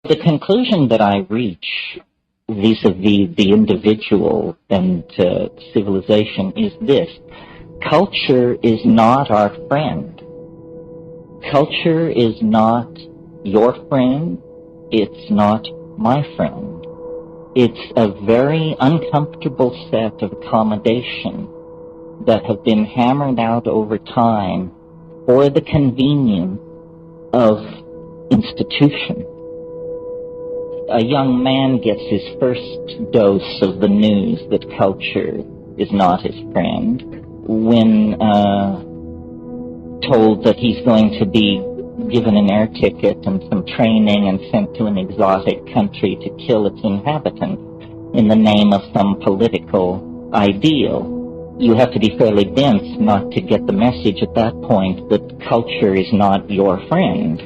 The conclusion that I reach vis-a-vis the individual and civilization is this. Culture is not our friend. Culture is not your friend. It's not my friend. It's a very uncomfortable set of accommodation that have been hammered out over time for the convenience of institution. A young man gets his first dose of the news that culture is not his friend when told that he's going to be given an air ticket and some training and sent to an exotic country to kill its inhabitants in the name of some political ideal. You have to be fairly dense not to get the message at that point that culture is not your friend.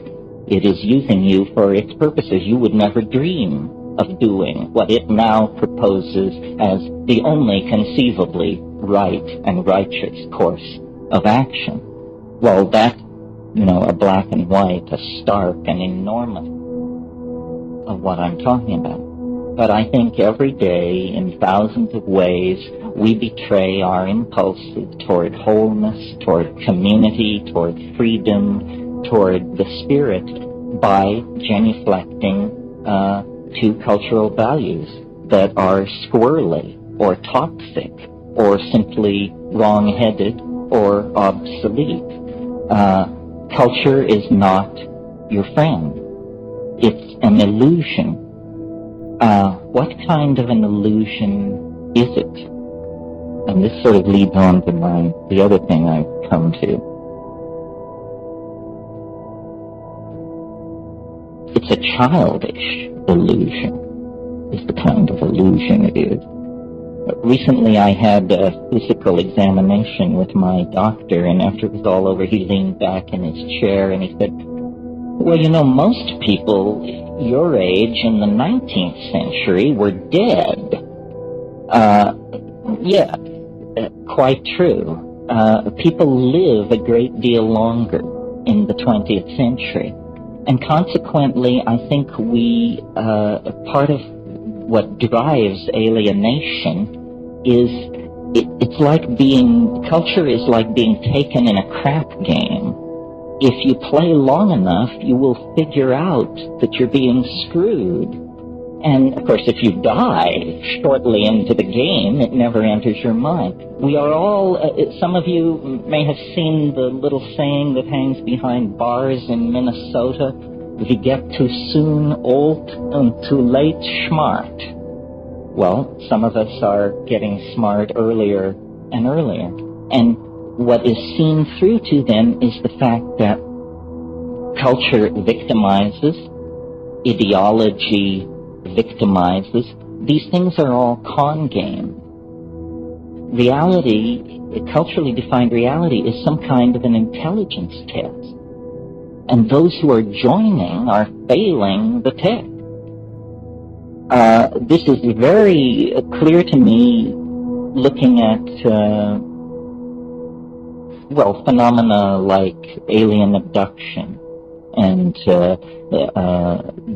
It is using you for its purposes. You would never dream of doing what it now proposes as the only conceivably right and righteous course of action. Well, that, a black and white, a stark and enormous of what I'm talking about. But I think every day, in thousands of ways, we betray our impulses toward wholeness, toward community, toward freedom, toward the spirit by genuflecting to cultural values that are squirrely or toxic or simply wrong-headed or obsolete. Culture is not your friend. It's an illusion. What kind of an illusion is it? And this sort of leads on to the other thing I've come to. It's a childish illusion, is the kind of illusion it is. Recently I had a physical examination with my doctor, and after it was all over, he leaned back in his chair and he said, well, most people your age in the 19th century were dead. Yeah, quite true. People live a great deal longer in the 20th century. And consequently, I think part of what drives alienation is it's like culture is like being taken in a crap game. If you play long enough, you will figure out that you're being screwed. And, of course, if you die shortly into the game, it never enters your mind. We are all, some of you may have seen the little saying that hangs behind bars in Minnesota, "We get too soon old and too late smart." Well, some of us are getting smart earlier and earlier. And what is seen through to them is the fact that culture victimizes, ideology victimizes. These things are all con game. Reality, culturally defined reality, is some kind of an intelligence test. And those who are joining are failing the test. This is very clear to me looking at, phenomena like alien abduction and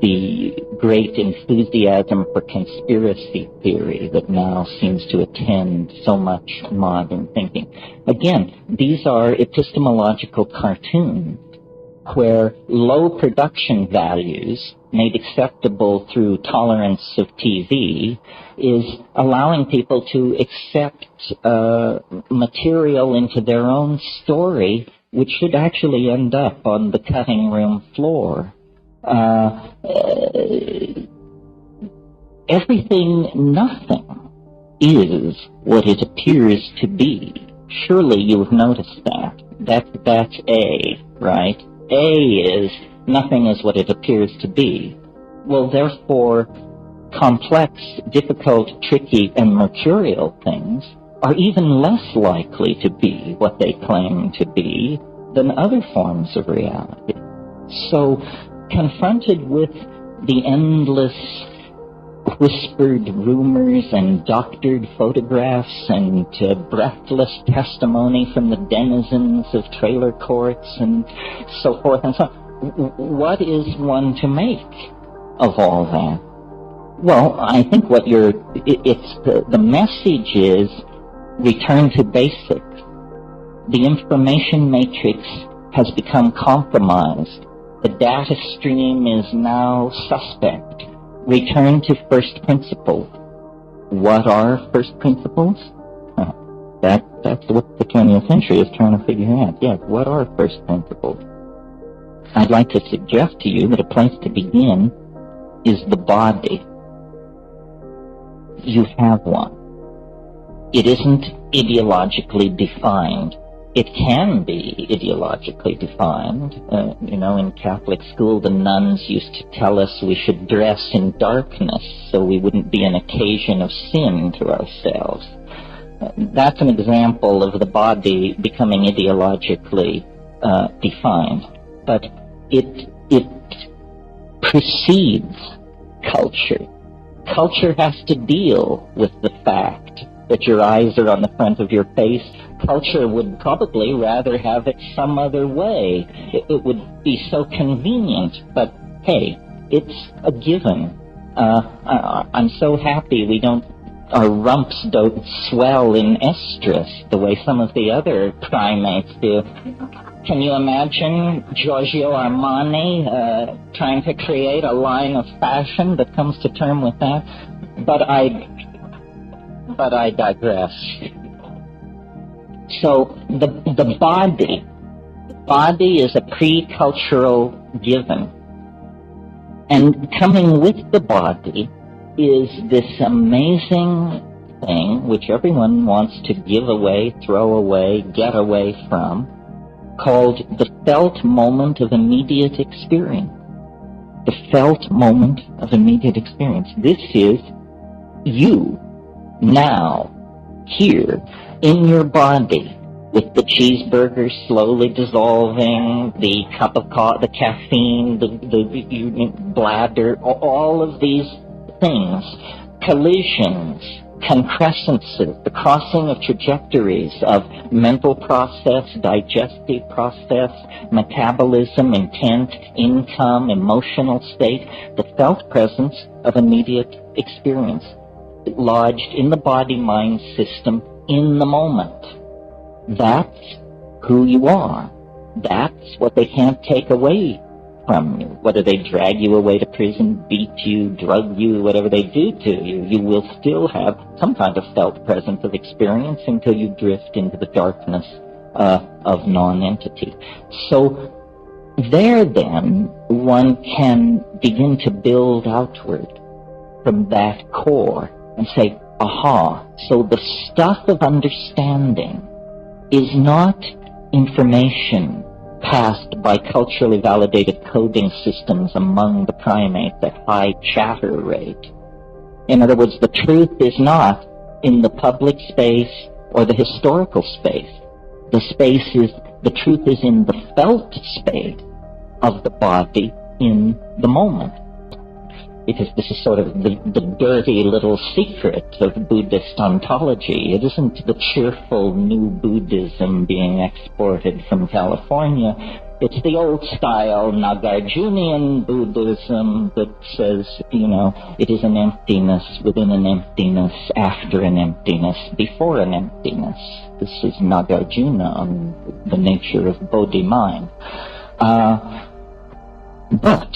the great enthusiasm for conspiracy theory that now seems to attend so much modern thinking. Again, these are epistemological cartoons where low production values made acceptable through tolerance of TV is allowing people to accept material into their own story which should actually end up on the cutting room floor. Nothing is what it appears to be. Surely you've noticed that. That's A, right? A is nothing is what it appears to be. Well, therefore, complex, difficult, tricky, and mercurial things are even less likely to be what they claim to be than other forms of reality. So, confronted with the endless whispered rumors and doctored photographs and breathless testimony from the denizens of trailer courts and so forth and so on, what is one to make of all that? Well, I think what the message is return to basics. The information matrix has become compromised. The data stream is now suspect. Return to first principles. What are first principles? That's what the 20th century is trying to figure out. Yes, what are first principles? I'd like to suggest to you that a place to begin is the body. You have one. It isn't ideologically defined. It can be ideologically defined. In Catholic school, the nuns used to tell us we should dress in darkness so we wouldn't be an occasion of sin to ourselves. That's an example of the body becoming ideologically defined. But it precedes culture. Culture has to deal with the fact that your eyes are on the front of your face. Culture would probably rather have it some other way. It would be so convenient, but hey, it's a given. I'm so happy our rumps don't swell in estrus the way some of the other primates do. Can you imagine Giorgio Armani trying to create a line of fashion that comes to term with that? But I digress. So the body is a pre-cultural given. And coming with the body is this amazing thing which everyone wants to give away, throw away, get away from, called the felt moment of immediate experience. The felt moment of immediate experience. This is you, now, here, in your body, with the cheeseburger slowly dissolving, the cup of coffee, the caffeine, the bladder, all of these things, collisions, concrescences, the crossing of trajectories of mental process, digestive process, metabolism, intent, income, emotional state, the felt presence of immediate experience, lodged in the body-mind system in the moment. That's who you are. That's what they can't take away from you. Whether they drag you away to prison, beat you, drug you, whatever they do to you, you will still have some kind of felt presence of experience until you drift into the darkness of non-entity. So there then, one can begin to build outward from that core and say, aha, so the stuff of understanding is not information passed by culturally validated coding systems among the primates at high chatter rate. In other words, the truth is not in the public space or the historical space. The truth is in the felt state of the body in the moment. Because this is sort of the dirty little secret of Buddhist ontology. It isn't the cheerful new Buddhism being exported from California. It's the old-style Nagarjunian Buddhism that says, it is an emptiness within an emptiness, after an emptiness, before an emptiness. This is Nagarjuna on the nature of Bodhi mind. But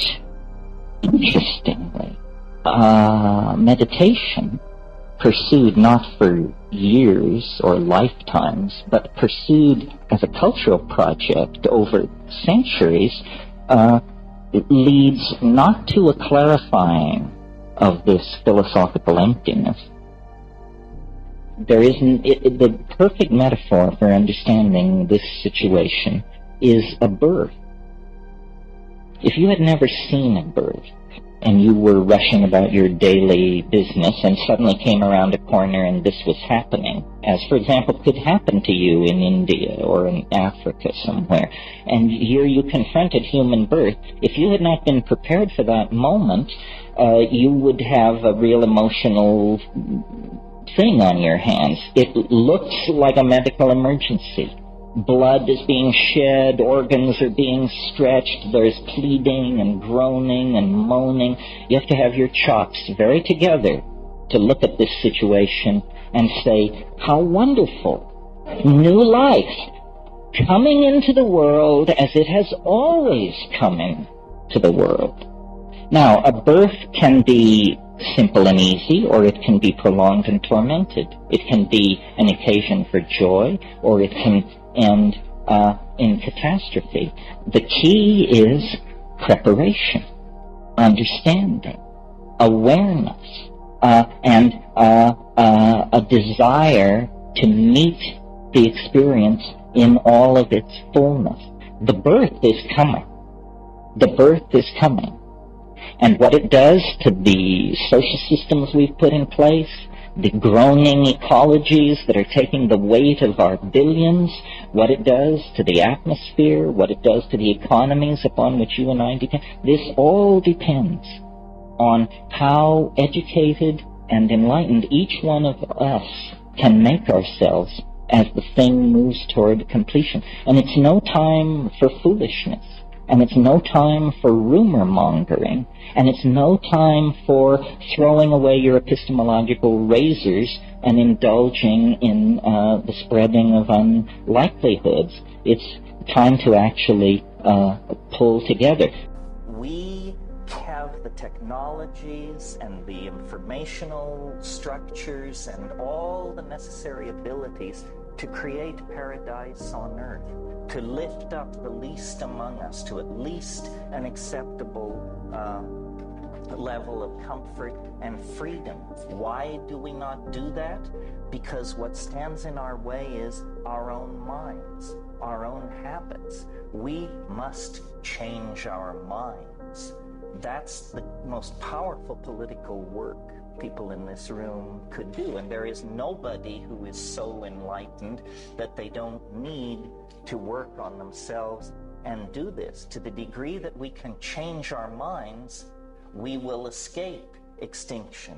interestingly, meditation, pursued not for years or lifetimes, but pursued as a cultural project over centuries, it leads not to a clarifying of this philosophical emptiness. The perfect metaphor for understanding this situation is a birth. If you had never seen a birth, and you were rushing about your daily business and suddenly came around a corner and this was happening, as, for example, could happen to you in India or in Africa somewhere, and here you confronted human birth, if you had not been prepared for that moment, you would have a real emotional thing on your hands. It looks like a medical emergency. blood is being shed, organs are being stretched, there's pleading and groaning and moaning. You have to have your chops very together to look at this situation and say, how wonderful. New life coming into the world as it has always come into the world. Now, a birth can be simple and easy, or it can be prolonged and tormented. It can be an occasion for joy, or it can end in catastrophe. The key is preparation, understanding, awareness, and a desire to meet the experience in all of its fullness. The birth is coming. The birth is coming. And what it does to the social systems we've put in place, the groaning ecologies that are taking the weight of our billions, what it does to the atmosphere, what it does to the economies upon which you and I depend, this all depends on how educated and enlightened each one of us can make ourselves as the thing moves toward completion. And it's no time for foolishness. And it's no time for rumor mongering, and it's no time for throwing away your epistemological razors and indulging in the spreading of unlikelihoods. It's time to actually pull together. We have the technologies and the informational structures and all the necessary abilities to create paradise on earth, to lift up the least among us to at least an acceptable level of comfort and freedom. Why do we not do that? Because what stands in our way is our own minds, our own habits. We must change our minds. That's the most powerful political work people in this room could do, and there is nobody who is so enlightened that they don't need to work on themselves and do this. To the degree that we can change our minds, we will escape extinction.